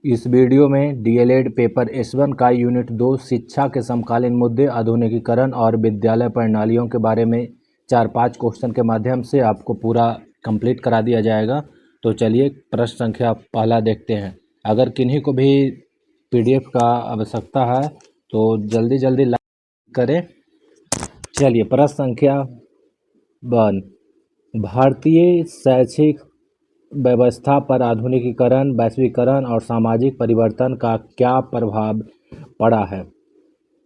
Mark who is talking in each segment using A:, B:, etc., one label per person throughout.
A: इस वीडियो में DElEd paper S1 का यूनिट 2 शिक्षा के समकालीन मुद्दे, आधुनिकीकरण और विद्यालय प्रणालियों के बारे में 4-5 क्वेश्चन के माध्यम से आपको पूरा कंप्लीट करा दिया जाएगा। तो चलिए प्रश्न संख्या पहला देखते हैं। अगर किन्हीं को भी पीडीएफ का आवश्यकता है तो जल्दी जल्दी लाइक करें। चलिए प्रश्न संख्या 1, भारतीय शैक्षिक व्यवस्था पर आधुनिकीकरण, वैश्वीकरण और सामाजिक परिवर्तन का क्या प्रभाव पड़ा है।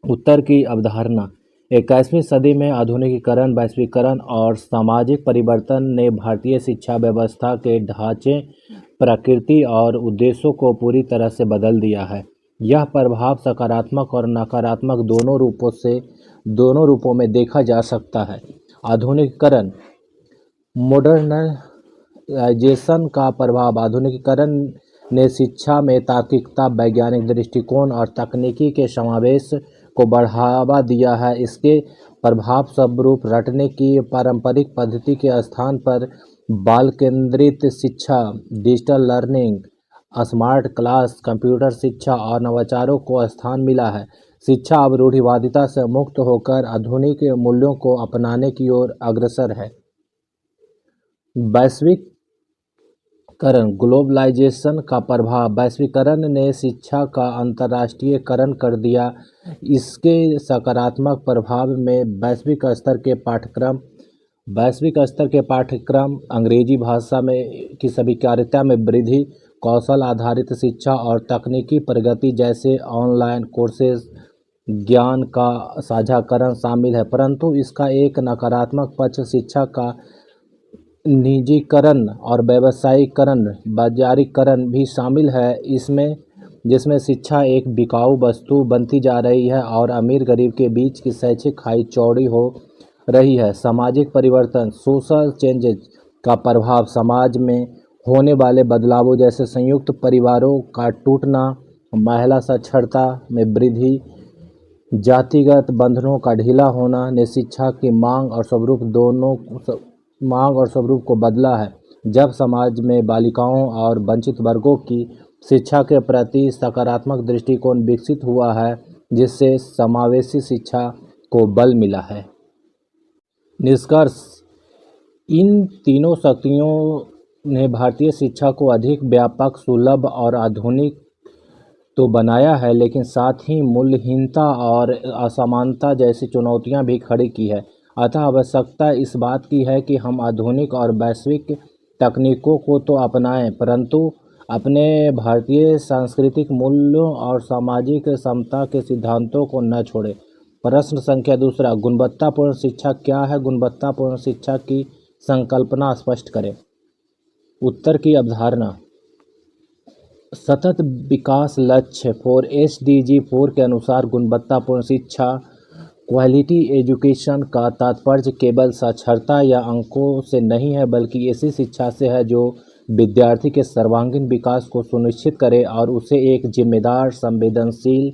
A: उत्तर की अवधारणा। 21वीं सदी में आधुनिकीकरण, वैश्वीकरण और सामाजिक परिवर्तन ने भारतीय शिक्षा व्यवस्था के ढांचे, प्रकृति और उद्देश्यों को पूरी तरह से बदल दिया है। यह प्रभाव सकारात्मक और नकारात्मक दोनों रूपों में देखा जा सकता है। आधुनिकीकरण, मॉडर्नाइजेशन का प्रभाव। आधुनिकीकरण ने शिक्षा में तार्किकता, वैज्ञानिक दृष्टिकोण और तकनीकी के समावेश को बढ़ावा दिया है। इसके प्रभाव स्वरूप रटने की पारंपरिक पद्धति के स्थान पर बाल केंद्रित शिक्षा, digital learning, smart class, computer शिक्षा और नवाचारों को स्थान मिला है। शिक्षा अब रूढ़िवादिता से मुक्त होकर आधुनिक मूल्यों को अपनाने की ओर अग्रसर है। वैश्वीकरण, ग्लोबलाइजेशन का प्रभाव। वैश्वीकरण ने शिक्षा का अंतर्राष्ट्रीयकरण कर दिया। इसके सकारात्मक प्रभाव में वैश्विक स्तर के पाठ्यक्रम, अंग्रेजी भाषा की स्वीकार्यता में वृद्धि, कौशल आधारित शिक्षा और तकनीकी प्रगति जैसे ऑनलाइन कोर्सेज, ज्ञान का साझाकरण शामिल है। परंतु इसका एक नकारात्मक पक्ष शिक्षा का निजीकरण और व्यावसायीकरण, बाजारीकरण भी शामिल है, जिसमें शिक्षा एक बिकाऊ वस्तु बनती जा रही है और अमीर गरीब के बीच की शैक्षिक खाई चौड़ी हो रही है। सामाजिक परिवर्तन, सोशल चेंजेज का प्रभाव। समाज में होने वाले बदलावों जैसे संयुक्त परिवारों का टूटना, महिला साक्षरता में वृद्धि, जातिगत बंधनों का ढीला होना ने शिक्षा की मांग और स्वरूप को बदला है। जब समाज में बालिकाओं और वंचित वर्गों की शिक्षा के प्रति सकारात्मक दृष्टिकोण विकसित हुआ है, जिससे समावेशी शिक्षा को बल मिला है। निष्कर्ष, इन तीनों शक्तियों ने भारतीय शिक्षा को अधिक व्यापक, सुलभ और आधुनिक तो बनाया है, लेकिन साथ ही मूल्यहीनता और असमानता जैसी चुनौतियां भी खड़ी की है। अतः आवश्यकता इस बात की है कि हम आधुनिक और वैश्विक तकनीकों को तो अपनाएं, परंतु अपने भारतीय सांस्कृतिक मूल्यों और सामाजिक समता के सिद्धांतों को न छोड़ें। प्रश्न संख्या 2, गुणवत्तापूर्ण शिक्षा क्या है। गुणवत्तापूर्ण शिक्षा की संकल्पना स्पष्ट करें। उत्तर की अवधारणा। सतत विकास लक्ष्य 4 SDG 4 के अनुसार गुणवत्तापूर्ण शिक्षा, क्वालिटी एजुकेशन का तात्पर्य केवल साक्षरता या अंकों से नहीं है, बल्कि ऐसी शिक्षा से है जो विद्यार्थी के सर्वांगीण विकास को सुनिश्चित करे और उसे एक जिम्मेदार, संवेदनशील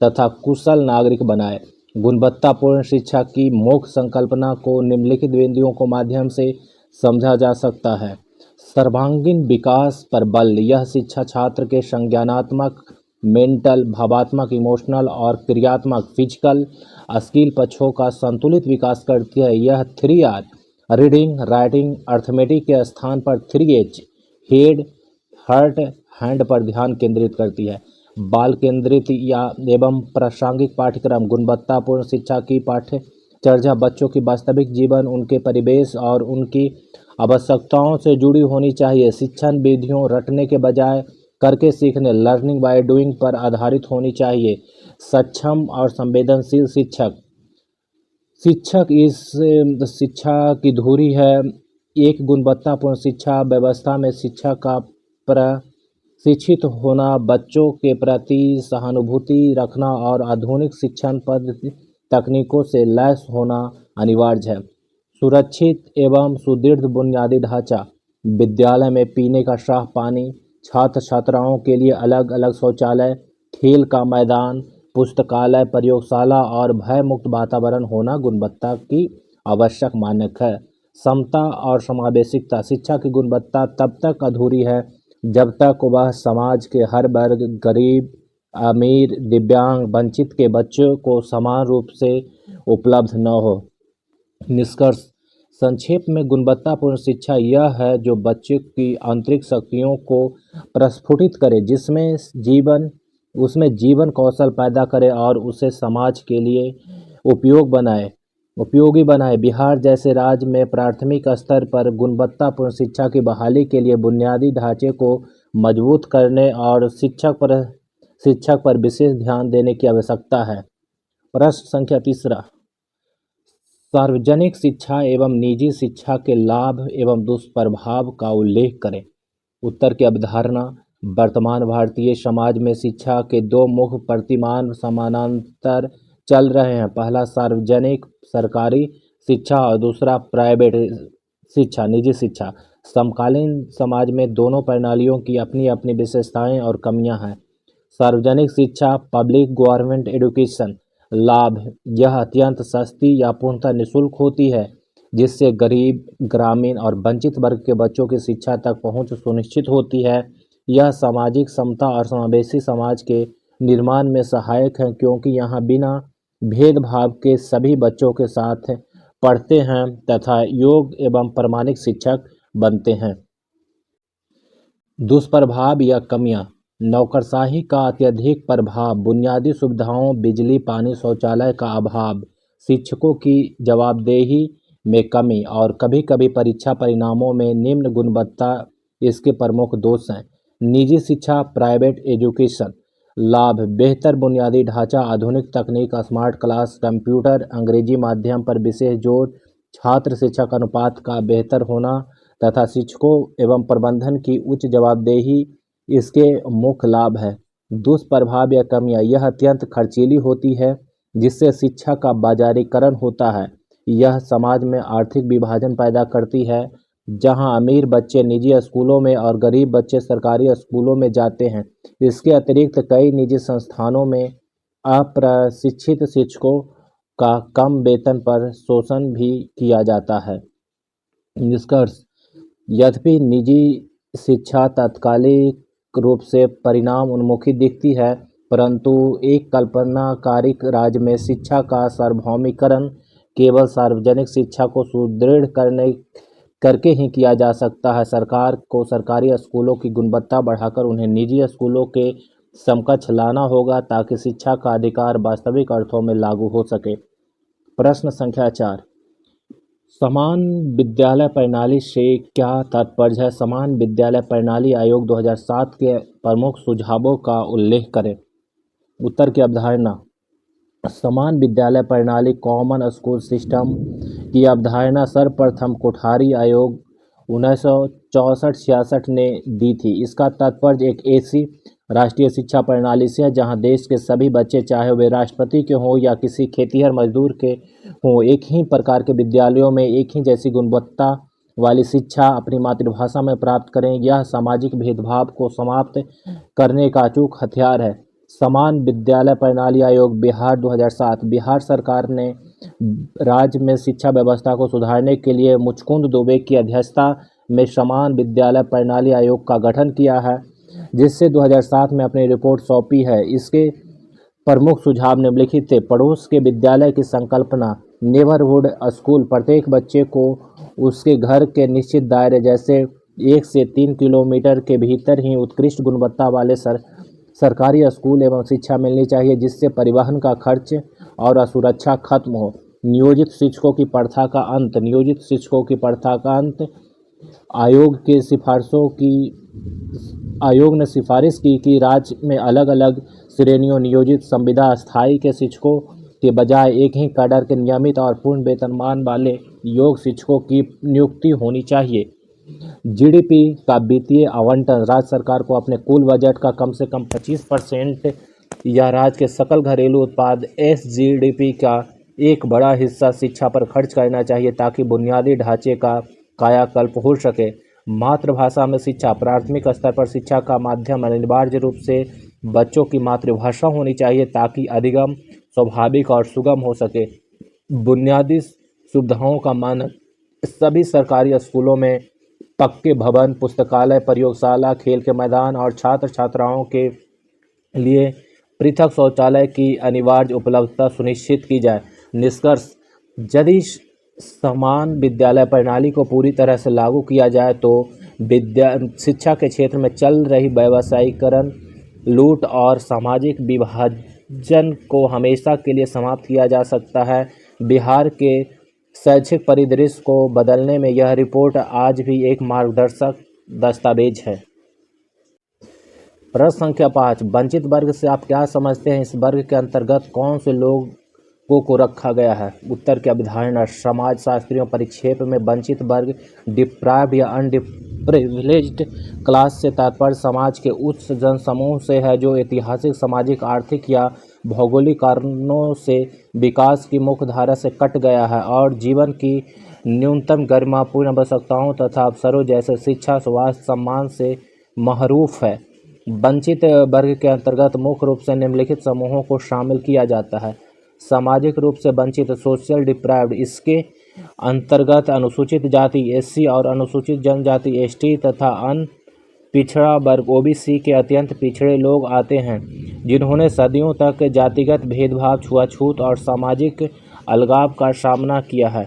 A: तथा कुशल नागरिक बनाए। गुणवत्तापूर्ण शिक्षा की मुख्य संकल्पना को निम्नलिखित बिंदुओं के माध्यम से समझा जा सकता है। सर्वांगीण विकास पर बल। यह शिक्षा छात्र के संज्ञानात्मक, मेंटल, भावात्मक, इमोशनल और क्रियात्मक, फिजिकल स्किल पक्षों का संतुलित विकास करती है। यह 3R, रीडिंग, राइटिंग, अर्थमेटिक के स्थान पर 3H, हेड, हार्ट, हैंड पर ध्यान केंद्रित करती है। बाल केंद्रित एवं प्रासंगिक पाठ्यक्रम। गुणवत्तापूर्ण शिक्षा की पाठ्यचर्या बच्चों की वास्तविक जीवन, उनके परिवेश और उनकी आवश्यकताओं से जुड़ी होनी चाहिए। शिक्षण विधियों रटने के बजाय करके सीखने, लर्निंग बाय डूइंग पर आधारित होनी चाहिए। सक्षम और संवेदनशील शिक्षक इस शिक्षा की धुरी है। एक गुणवत्तापूर्ण शिक्षा व्यवस्था में शिक्षा का प्रशिक्षित होना, बच्चों के प्रति सहानुभूति रखना और आधुनिक शिक्षण पद्धति तकनीकों से लैस होना अनिवार्य है। सुरक्षित एवं सुदृढ़ बुनियादी ढांचा। विद्यालय में पीने का साफ पानी, छात्र छात्राओं के लिए अलग अलग शौचालय, खेल का मैदान, पुस्तकालय, प्रयोगशाला और भय मुक्त वातावरण होना गुणवत्ता की आवश्यक मानक है। समता और समावेशिकता। शिक्षा की गुणवत्ता तब तक अधूरी है जब तक वह समाज के हर वर्ग, गरीब, अमीर, दिव्यांग, वंचित के बच्चों को समान रूप से उपलब्ध न हो। निष्कर्ष: संक्षेप में गुणवत्तापूर्ण शिक्षा यह है जो बच्चे की आंतरिक शक्तियों को प्रस्फुटित करे, उसमें जीवन कौशल पैदा करे और उसे समाज के लिए उपयोगी बनाए। बिहार जैसे राज्य में प्राथमिक स्तर पर गुणवत्तापूर्ण शिक्षा की बहाली के लिए बुनियादी ढांचे को मजबूत करने और शिक्षक पर विशेष ध्यान देने की आवश्यकता है। प्रश्न संख्या 3: सार्वजनिक शिक्षा एवं निजी शिक्षा के लाभ एवं दुष्प्रभाव का उल्लेख करें। उत्तर की अवधारणा: वर्तमान भारतीय समाज में शिक्षा के दो मुख्य प्रतिमान समानांतर चल रहे हैं। पहला सार्वजनिक सरकारी शिक्षा और दूसरा प्राइवेट शिक्षा निजी शिक्षा। समकालीन समाज में दोनों प्रणालियों की अपनी अपनी विशेषताएं और कमियां हैं। सार्वजनिक शिक्षा पब्लिक गवर्नमेंट एजुकेशन। लाभ: यह अत्यंत सस्ती या पूर्णतः निःशुल्क होती है, जिससे गरीब, ग्रामीण और वंचित वर्ग के बच्चों की शिक्षा तक पहुंच सुनिश्चित होती है। यह सामाजिक समता और समावेशी समाज के निर्माण में सहायक है, क्योंकि यहाँ बिना भेदभाव के सभी बच्चों के साथ पढ़ते हैं तथा योग्य एवं प्रामाणिक शिक्षक बनते हैं। दुष्प्रभाव या कमियां: नौकरशाही का अत्यधिक प्रभाव, बुनियादी सुविधाओं बिजली, पानी, शौचालय का अभाव, शिक्षकों की जवाबदेही में कमी और कभी-कभी परीक्षा परिणामों में निम्न गुणवत्ता इसके प्रमुख दोष हैं। निजी शिक्षा प्राइवेट एजुकेशन। लाभ: बेहतर बुनियादी ढांचा, आधुनिक तकनीक, स्मार्ट क्लास, कंप्यूटर, अंग्रेजी माध्यम पर विशेष जोर, छात्र शिक्षक अनुपात का बेहतर होना तथा शिक्षकों एवं प्रबंधन की उच्च जवाबदेही इसके मुख्य लाभ है। दुष्प्रभाव या कमियां: यह अत्यंत खर्चीली होती है, जिससे शिक्षा का बाजारीकरण होता है। यह समाज में आर्थिक विभाजन पैदा करती है, जहां अमीर बच्चे निजी स्कूलों में और गरीब बच्चे सरकारी स्कूलों में जाते हैं। इसके अतिरिक्त कई निजी संस्थानों में अप्रशिक्षित शिक्षकों का कम वेतन पर शोषण भी किया जाता है। निष्कर्ष: यद्यपि निजी शिक्षा तात्कालिक रूप से परिणाम उन्मुखी दिखती है, परंतु एक कल्पनाकारिक राज्य में शिक्षा का सार्वभौमिकरण केवल सार्वजनिक शिक्षा को सुदृढ़ करके ही किया जा सकता है। सरकार को सरकारी स्कूलों की गुणवत्ता बढ़ाकर उन्हें निजी स्कूलों के समकक्ष लाना होगा, ताकि शिक्षा का अधिकार वास्तविक अर्थों में लागू हो सके। प्रश्न संख्या 4: समान विद्यालय प्रणाली से क्या तात्पर्य है? समान विद्यालय प्रणाली आयोग 2007 के प्रमुख सुझावों का उल्लेख करें। उत्तर की अवधारणा: समान विद्यालय प्रणाली कॉमन स्कूल सिस्टम की अवधारणा सर्वप्रथम कोठारी आयोग 1964-66 ने दी थी। इसका तात्पर्य एक ऐसी राष्ट्रीय शिक्षा प्रणाली से है जहां देश के सभी बच्चे, चाहे वे राष्ट्रपति के हों या किसी खेतिहर मजदूर के हों, एक ही प्रकार के विद्यालयों में एक ही जैसी गुणवत्ता वाली शिक्षा अपनी मातृभाषा में प्राप्त करें। यह सामाजिक भेदभाव को समाप्त करने का अचूक हथियार है। समान विद्यालय प्रणाली आयोग बिहार 2007। बिहार सरकार ने राज्य में शिक्षा व्यवस्था को सुधारने के लिए मुचकुंद दुबे की अध्यक्षता में समान विद्यालय प्रणाली आयोग का गठन किया है, जिससे 2007 में अपनी रिपोर्ट सौंपी है। इसके प्रमुख सुझाव निम्नलिखित थे: पड़ोस के विद्यालय की संकल्पना, नेबरहुड स्कूल, प्रत्येक बच्चे को उसके घर के निश्चित दायरे जैसे 1 से 3 किलोमीटर के भीतर ही उत्कृष्ट गुणवत्ता वाले सरकारी स्कूल एवं शिक्षा मिलनी चाहिए, जिससे परिवहन का खर्च और असुरक्षा खत्म हो। नियोजित शिक्षकों की प्रथा का अंत। नियोजित शिक्षकों की प्रथा का अंत। आयोग ने सिफारिश की कि राज्य में अलग अलग श्रेणियों नियोजित संविदा स्थायी के शिक्षकों के बजाय एक ही कैडर के नियमित और पूर्ण वेतनमान वाले योग्य शिक्षकों की नियुक्ति होनी चाहिए। जीडीपी का वित्तीय आवंटन। राज्य सरकार को अपने कुल बजट का कम से कम 25% या राज्य के सकल घरेलू उत्पाद एसजीडीपी का एक बड़ा हिस्सा शिक्षा पर खर्च करना चाहिए, ताकि बुनियादी ढांचे का कायाकल्प हो सके। मातृभाषा में शिक्षा। प्राथमिक स्तर पर शिक्षा का माध्यम अनिवार्य रूप से बच्चों की मातृभाषा होनी चाहिए, ताकि अधिगम स्वाभाविक और सुगम हो सके। बुनियादी सुविधाओं का मानक। सभी सरकारी स्कूलों में पक्के भवन, पुस्तकालय, प्रयोगशाला, खेल के मैदान और छात्र छात्राओं के लिए पृथक शौचालय की अनिवार्य उपलब्धता सुनिश्चित की जाए। निष्कर्ष: यदि समान विद्यालय प्रणाली को पूरी तरह से लागू किया जाए तो शिक्षा के क्षेत्र में चल रही व्यवसायीकरण, लूट और सामाजिक विभाजन को हमेशा के लिए समाप्त किया जा सकता है। बिहार के शैक्षिक परिदृश्य को बदलने में यह रिपोर्ट आज भी एक मार्गदर्शक दस्तावेज है। प्रश्न संख्या 5, वंचित वर्ग से आप क्या समझते हैं? इस वर्ग के अंतर्गत कौन से लोगों को रखा गया है? उत्तर की अवधारणा: समाजशास्त्रियों परिक्षेप में वंचित वर्ग, डिप्राइव्ड या अनप्रिविलेज्ड क्लास से तात्पर्य समाज के उच्च जनसमूह से है जो ऐतिहासिक, सामाजिक, आर्थिक या भौगोलिक कारणों से विकास की मुख्य धारा से कट गया है और जीवन की न्यूनतम गरिमापूर्ण आवश्यकताओं तथा अवसरों जैसे शिक्षा, स्वास्थ्य, सम्मान से महरूफ है। वंचित वर्ग के अंतर्गत मुख्य रूप से निम्नलिखित समूहों को शामिल किया जाता है। सामाजिक रूप से वंचित, सोशल डिप्राइव्ड, इसके अंतर्गत अनुसूचित जाति एससी और अनुसूचित जनजाति एसटी तथा पिछड़ा वर्ग ओबीसी के अत्यंत पिछड़े लोग आते हैं जिन्होंने सदियों तक जातिगत भेदभाव, छुआछूत और सामाजिक अलगाव का सामना किया है।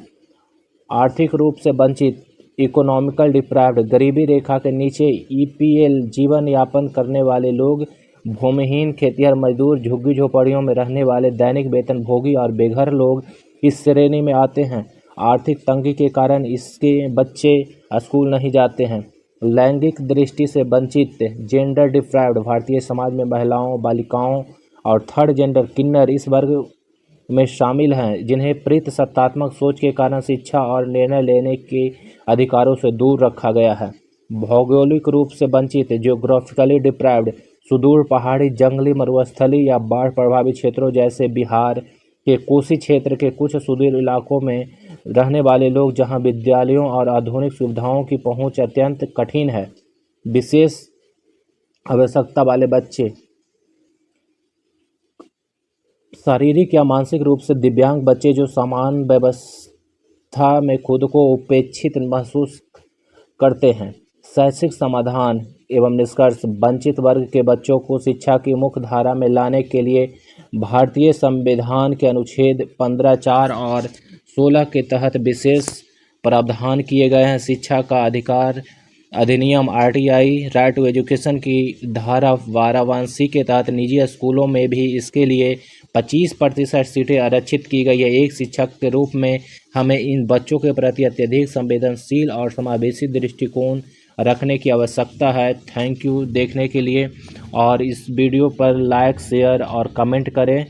A: आर्थिक रूप से वंचित, इकोनॉमिकल डिप्राइव्ड, गरीबी रेखा के नीचे ईपीएल जीवन यापन करने वाले लोग, भूमिहीन, खेतिहर मजदूर, झुग्गी झोपड़ियों में रहने वाले दैनिक वेतनभोगी और बेघर लोग इस श्रेणी में आते हैं। आर्थिक तंगी के कारण इसके बच्चे स्कूल नहीं जाते हैं। लैंगिक दृष्टि से वंचित, जेंडर डिप्राइव्ड, भारतीय समाज में महिलाओं, बालिकाओं और थर्ड जेंडर किन्नर इस वर्ग में शामिल हैं जिन्हें सत्तात्मक सोच के कारण शिक्षा और निर्णय लेने के अधिकारों से दूर रखा गया है। भौगोलिक रूप से वंचित, जियोग्राफिकली डिप्राइव्ड, सुदूर पहाड़ी, जंगली, मरुस्थलीय या बाढ़ प्रभावित क्षेत्रों जैसे बिहार के कोसी क्षेत्र के कुछ सुदूर इलाकों में रहने वाले लोग जहां विद्यालयों और आधुनिक सुविधाओं की पहुंच अत्यंत कठिन है। विशेष आवश्यकता वाले बच्चे, शारीरिक या मानसिक रूप से दिव्यांग बच्चे जो समान व्यवस्था में खुद को उपेक्षित महसूस करते हैं। शैक्षिक समाधान एवं निष्कर्ष: वंचित वर्ग के बच्चों को शिक्षा की मुख्य धारा में लाने के लिए भारतीय संविधान के अनुच्छेद 15(4) और 16 के तहत विशेष प्रावधान किए गए हैं। शिक्षा का अधिकार अधिनियम आरटीआई राइट टू एजुकेशन की धारा 12(1)(c) के तहत निजी स्कूलों में भी इसके लिए 25% सीटें आरक्षित की गई है। एक शिक्षक के रूप में हमें इन बच्चों के प्रति अत्यधिक संवेदनशील और समावेशी दृष्टिकोण रखने की आवश्यकता है। थैंक यू देखने के लिए और इस वीडियो पर लाइक, शेयर और कमेंट करें।